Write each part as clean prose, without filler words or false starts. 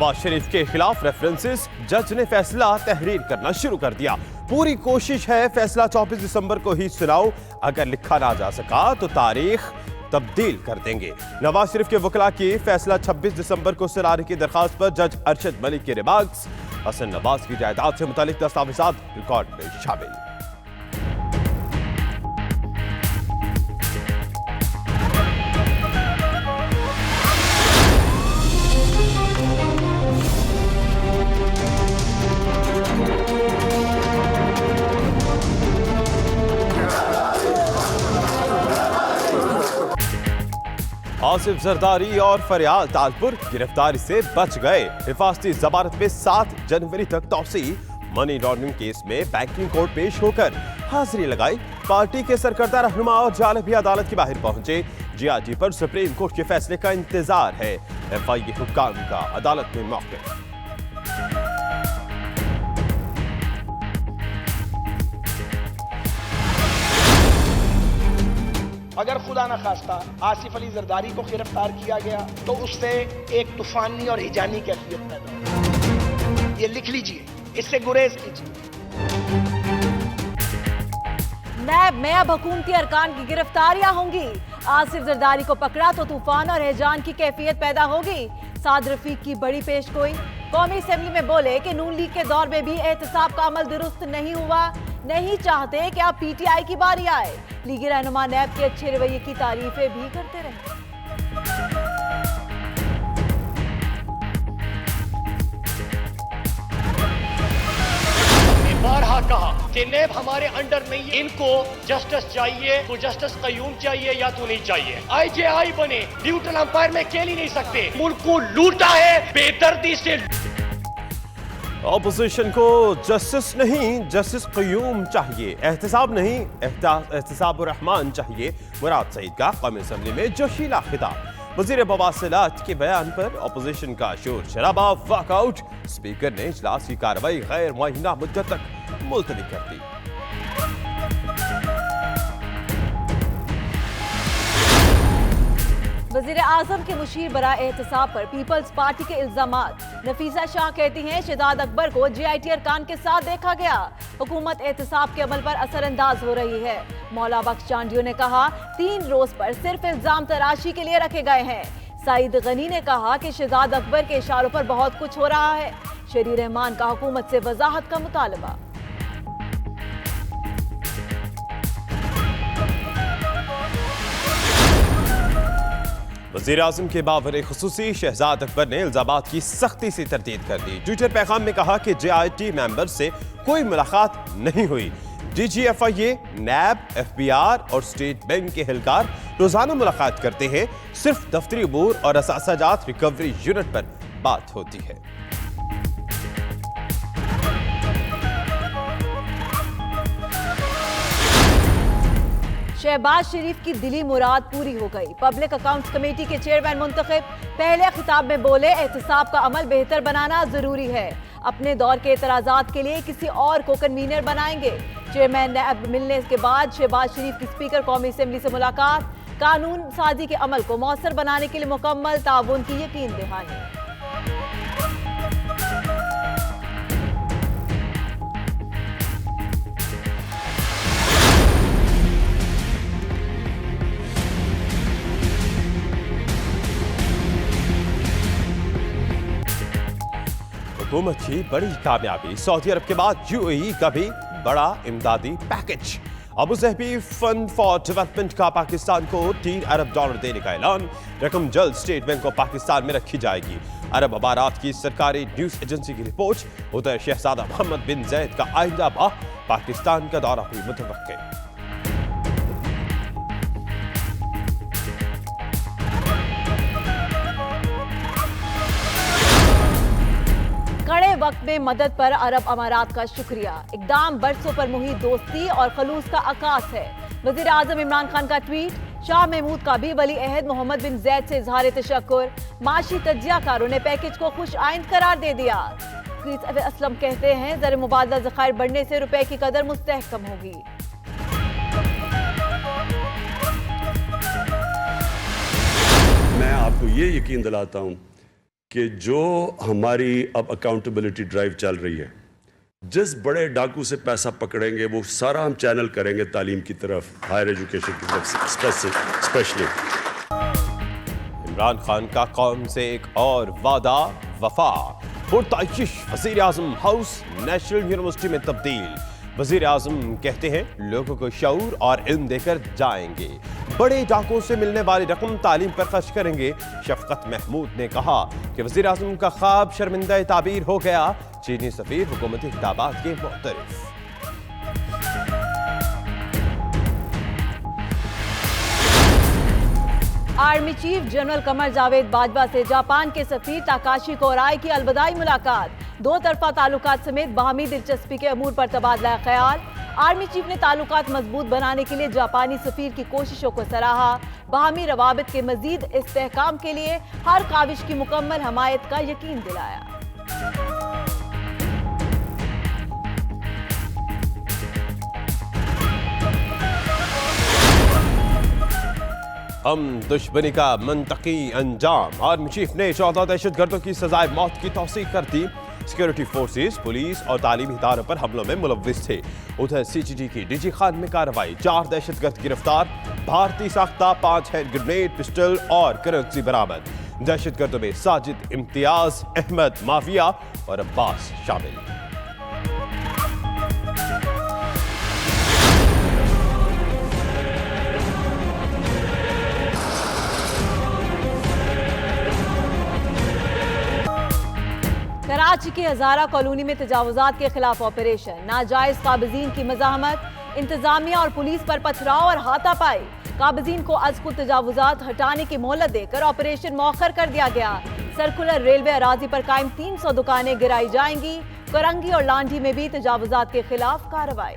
नवाज शरीफ के खिलाफ रेफरेंसेस, जज ने फैसला तहरीर करना शुरू कर दिया। पूरी कोशिश है फैसला 24 दिसंबर को ही सुनाओ, अगर लिखा ना जा सका तो तारीख तब्दील कर देंगे। नवाज शरीफ के वकला की फैसला 26 दिसंबर को सुनाने की दरखास्त पर जज अरशद मलिक के रिमार्क्स, हसन नवाज की जायदाद से मुतालिक दस्तावेजात रिकॉर्ड में शामिल। आसिफ जरदारी और फरियाल ताजपुर गिरफ्तारी से बच गए। हिफाजती जमानत में 7 जनवरी तक तौसी। मनी लॉन्ड्रिंग केस में बैंकिंग कोर्ट पेश होकर हाजिरी लगाई। पार्टी के सरकर्दा रहनुमा और जाले भी अदालत के बाहर पहुंचे। जीआरटी पर सुप्रीम कोर्ट के फैसले का इंतजार है। एफआईए हुक्काम का अदालत में मौक़िफ़। अगर खुदा न खास्ता आसिफ अली जरदारी को गिरफ्तार किया गया तो उससे एक तूफानी और हिजानी कैफियत पैदा होगी। ये लिख लीजिए, इससे गुरेज कीजिए। नैब में अब हुकूमती अरकान की गिरफ्तारियां होंगी। आसिफ जरदारी को पकड़ा तो तूफान और हिजान की कैफियत पैदा होगी। साद रफीक की बड़ी पेशगोई। कौमी असेंबली में बोले कि नून लीग के दौर में भी एहतसाब का अमल दुरुस्त नहीं हुआ, नहीं चाहते कि अब पीटीआई की बारी आए। लीगी रहनुमा नैब के अच्छे रवैये की तारीफें भी करते रहे। बारहा कहा कि नैब हमारे अंडर नहीं है, इनको जस्टिस चाहिए तो जस्टिस कयूम चाहिए या तो नहीं चाहिए। आईजेआई बने, न्यूट्रल अंपायर में खेल ही नहीं सकते। मुल्क को लूटा है बेदर्दी से। ऑपोजिशन को जस्टिस नहीं जस्टिस कयूम चाहिए, एहतसाब नहीं एहतसाब रहमान चाहिए। मुराद सईद का कौमी असेंबली में जोशीला खिताब। वज़ीर मवासिलात के बयान पर ऑपोजिशन का शोर शराबा, वॉकआउट। स्पीकर ने इजलास की कार्रवाई गैर मुअय्यना मुद्दत तक मुलतवी कर दी। वज़ीर आज़म के मुशीर बरा एहतसाब पर पीपल्स पार्टी के इल्जामात। नफीसा शाह कहती हैं शहजाद अकबर को जीआईटी अरकान के साथ देखा गया। हुकूमत एहतसाब के अमल पर असरअंदाज हो रही है। मौला बख्श चांडियो ने कहा 3 रोज पर सिर्फ इल्जाम तराशी के लिए रखे गए हैं। सईद गनी ने कहा कि शहजाद अकबर के इशारों पर बहुत कुछ हो रहा है। शरीर रहमान का हुकूमत से वजाहत का मुतालबा। वज़ीर आज़म के बावरे खुसूसी शहजाद अकबर ने इल्जामात की सख्ती से तरदीद कर दी। ट्विटर पैगाम में कहा कि जीआईटी मेंबर से कोई मुलाकात नहीं हुई। डीजीएफआईए, नैब, एफबीआर और स्टेट बैंक के एहलकार रोजाना मुलाकात करते हैं। सिर्फ दफ्तरी अमूर और असासाजात रिकवरी यूनिट पर बात होती है। शहबाज शरीफ की दिली मुराद पूरी हो गई। पब्लिक अकाउंट्स कमेटी के चेयरमैन मुंतखब। पहले खिताब में बोले एहतसाब का अमल बेहतर बनाना जरूरी है। अपने दौर के एतराजात के लिए किसी और को कन्वीनर बनाएंगे। चेयरमैन नैब मिलने के बाद शहबाज शरीफ की स्पीकर कौमी असेंबली से मुलाकात। कानून साजी के अमल को मौसर बनाने के लिए मुकम्मल ताउन की यकीन दहानी। हुकूमत की बड़ी कामयाबी। सऊदी अरब के बाद यूएई का भी बड़ा इमदादी package. Abu Dhabi fund for development का पाकिस्तान को $3 अरब देने का ऐलान। रकम जल्द स्टेट बैंक ऑफ पाकिस्तान में रखी जाएगी। अरब अमारात की सरकारी न्यूज एजेंसी की रिपोर्ट। उधर शहजादा मोहम्मद बिन जैद का आइंदा माह पाकिस्तान का दौरा हुई मुतवक्के। कड़े वक्त में मदद पर अरब अमारात का शुक्रिया। इकदाम बरसों पर मुही दोस्ती और खलूस का आकाश है। वज़ीर आज़म इमरान खान का ट्वीट। शाह महमूद का भी वली अहद मोहम्मद बिन जैद से इजहार तशक्कुर। माशी तजियाकारों ने पैकेज को खुश आइंद करार दे दिया। असलम कहते हैं ज़र मुबादला ज़खायर बढ़ने से रुपए की कदर मुस्तहकम होगी। मैं आपको ये यकीन दिलाता हूँ कि जो हमारी अब अकाउंटेबिलिटी ड्राइव चल रही है, जिस बड़े डाकू से पैसा पकड़ेंगे वो सारा हम चैनल करेंगे तालीम की तरफ, हायर एजुकेशन की तरफ स्पेशली। इमरान खान का कौम से एक और वादा वफा, पुरताइश वज़ीर आज़म हाउस नेशनल यूनिवर्सिटी में तब्दील। वज़ीर आज़म कहते हैं लोगों को शऊर और इल्म देकर जाएंगे, बड़े डाकों से मिलने वाली रकम तालीम पर खर्च करेंगे। शफकत महमूद ने कहा कि वज़ीर आज़म का ख्वाब शर्मिंदा ताबीर हो गया। चीनी सफीर हुकूमती खिताबात के मुख्तलिफ। Army chief general Qamar Javed Bajwa से जापान के सफीर ताकाशी कोराई की अलविदाई मुलाकात। दो तरफा ताल्लुकात समेत बाहमी दिलचस्पी के अमूर पर तबादला ख्याल। आर्मी चीफ ने ताल्लुकात मजबूत बनाने के लिए जापानी सफीर की कोशिशों को सराहा। बाहमी रवाबित के मजीद इस्तेहकाम के लिए हर काविश की मुकम्मल हमायत का यकीन दिलाया। हम दुश्मनी का मंतकी अंजाम। आर्मी चीफ ने 14 दहशतगर्दों की सजाए मौत की तौसीक कर दी। सिक्योरिटी फोर्सेस, पुलिस और तालीमी इदारों पर हमलों में मुलव्विस थे। उधर CGD की डीजी खान में कार्रवाई, 4 दहशतगर्द गिरफ्तार, भारतीय साख्ता 5 हैंड ग्रेनेड, पिस्टल और करेंसी बरामद। दहशतगर्दों में साजिद, इम्तियाज, अहमद, माफिया और अब्बास शामिल। कराची की हजारा कॉलोनी में तजावुजात के खिलाफ ऑपरेशन, नाजायज काबिजीन की मज़ाहमत, इंतजामिया और पुलिस पर पथराव और हाथापाई। काबिजीन को अज़कुर तजावुजात हटाने की मोहलत देकर ऑपरेशन मौखर कर दिया गया। सर्कुलर रेलवे अराजी पर कायम 300 दुकानें गिराई जाएंगी। करंगी और लांढी में भी तजावुजात के खिलाफ कार्रवाई।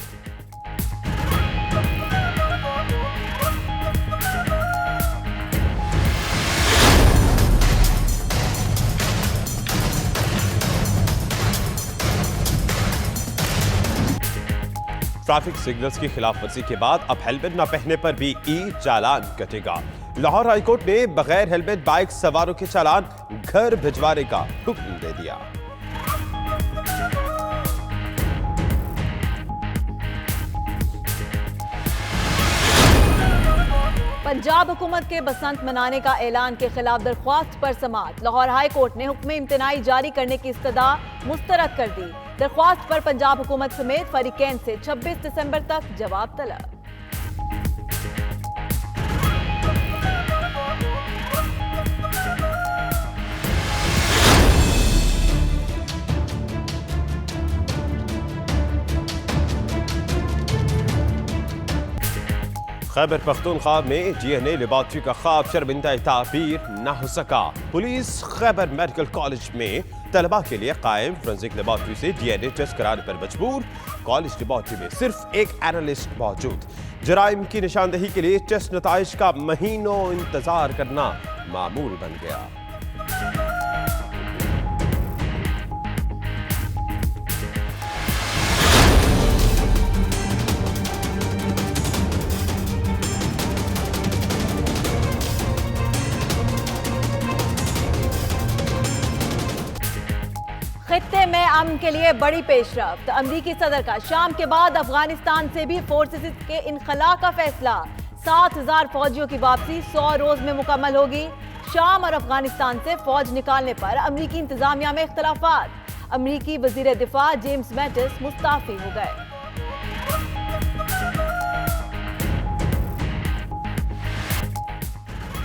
ट्रैफिक सिग्नल्स की खिलाफ वर्जी के बाद अब हेलमेट न पहनने पर भी चालान कटेगा। लाहौर हाईकोर्ट ने बगैर हेलमेट बाइक सवारों के चालान घर भिजवाने का हुक्म दे दिया। पंजाब हुकूमत के बसंत मनाने का ऐलान के खिलाफ दरख्वास्त पर समाअत। लाहौर हाई कोर्ट ने हुक्म इम्तनाई जारी करने की इस्तदा मुस्तरद कर दी। दरख्वास्त पर पंजाब हुकूमत समेत फरीकैन से 26 दिसंबर तक जवाब तलब। खैबर पख्तूनख्वा में DNA लेबॉर्ट्री का ख्वाब शर्मिंदा ताबीर न हो सका। पुलिस खैबर मेडिकल कॉलेज में तलबा के लिए कायम फोरेंसिक लेबॉर्ट्री से DNA टेस्ट कराने पर मजबूर। कॉलेज लेबॉर्ट्री में सिर्फ एक एनालिस्ट मौजूद। जराइम की निशानदेही के लिए टेस्ट नताइज का महीनों इंतजार करना मामूल बन गया। खित्ते में अमन के लिए बड़ी पेशरफ्त। अमरीकी सदर का शाम के बाद अफगानिस्तान से भी फोर्सेस के इनखला का फैसला। 7000 फौजियों की वापसी 100 रोज में मुकम्मल होगी। शाम और अफगानिस्तान से फौज निकालने पर अमरीकी इंतजामिया में इख्तलाफात। अमरीकी वजीर दिफा जेम्स मैटिस मुस्ताफी हो गए।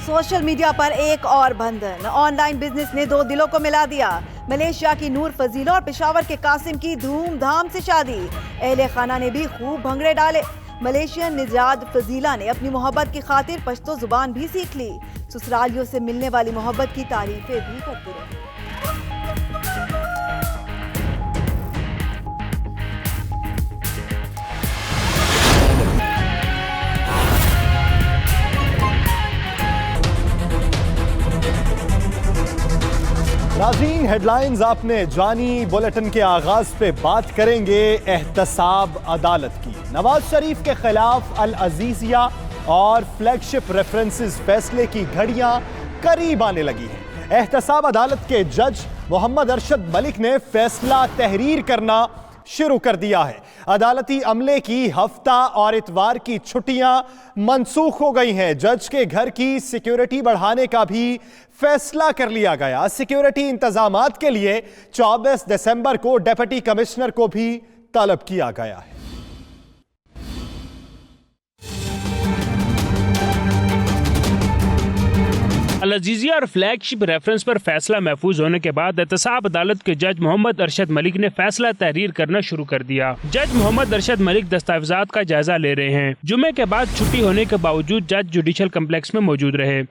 सोशल मीडिया पर एक और बंधन। ऑनलाइन बिजनेस ने दो दिलों को मिला दिया। मलेशिया की नूर फजीला और पेशावर के कासिम की धूमधाम से शादी। अहले खाना ने भी खूब भंगड़े डाले। मलेशियन निजाद फजीला ने अपनी मोहब्बत की खातिर पश्तो जुबान भी सीख ली। ससुरालियों से मिलने वाली मोहब्बत की तारीफें भी करती रही। नाज़रीन, हेडलाइंस आपने जानी। बुलेटिन के आगाज पे बात करेंगे एहतसाब अदालत की। नवाज शरीफ के खिलाफ अल अजीजिया और फ्लैगशिप रेफरेंसेस फैसले की घड़ियां करीब आने लगी हैं। एहतसाब अदालत के जज मोहम्मद अरशद मलिक ने फैसला तहरीर करना शुरू कर दिया है। अदालती अमले की हफ्ता और इतवार की छुट्टियां मनसूख हो गई हैं। जज के घर की सिक्योरिटी बढ़ाने का भी फैसला कर लिया गया। सिक्योरिटी इंतजामात के लिए 24 दिसंबर को डिप्टी कमिश्नर को भी तलब किया गया है। अल अजीजिया और फ्लैगशिप रेफरेंस पर फैसला महफूज होने के बाद एहतसाब अदालत के जज मोहम्मद अरशद मलिक ने फैसला तहरीर करना शुरू कर दिया। जज मोहम्मद अरशद मलिक दस्तावेजात का जायजा ले रहे हैं। जुमे के बाद छुट्टी होने के बावजूद जज जुडिशल कम्प्लेक्स में मौजूद रहे।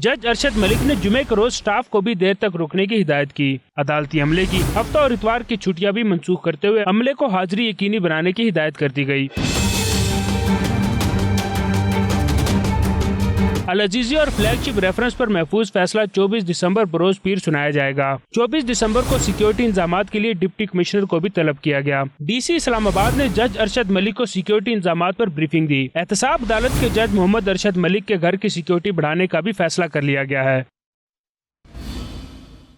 जज अरशद मलिक ने जुमे के रोज स्टाफ को भी देर तक रुकने की हिदायत की। अदालती अमले की हफ्ता और इतवार की छुट्टियां भी मनसूख करते हुए अमले को हाजिरी यकीनी बनाने की हिदायत कर दी गई। अल अजीजिया और फ्लैगशिप रेफरेंस पर महफूज फैसला 24 दिसंबर बरोज पीर सुनाया जाएगा। 24 दिसंबर को सिक्योरिटी इंतजामात के लिए डिप्टी कमिश्नर को भी तलब किया गया। DC इस्लामाबाद ने जज अरशद मलिक को सिक्योरिटी इंतजामात पर ब्रीफिंग दी। एहतसाब अदालत के जज मोहम्मद अरशद मलिक के घर की सिक्योरिटी बढ़ाने का भी फैसला कर लिया गया है।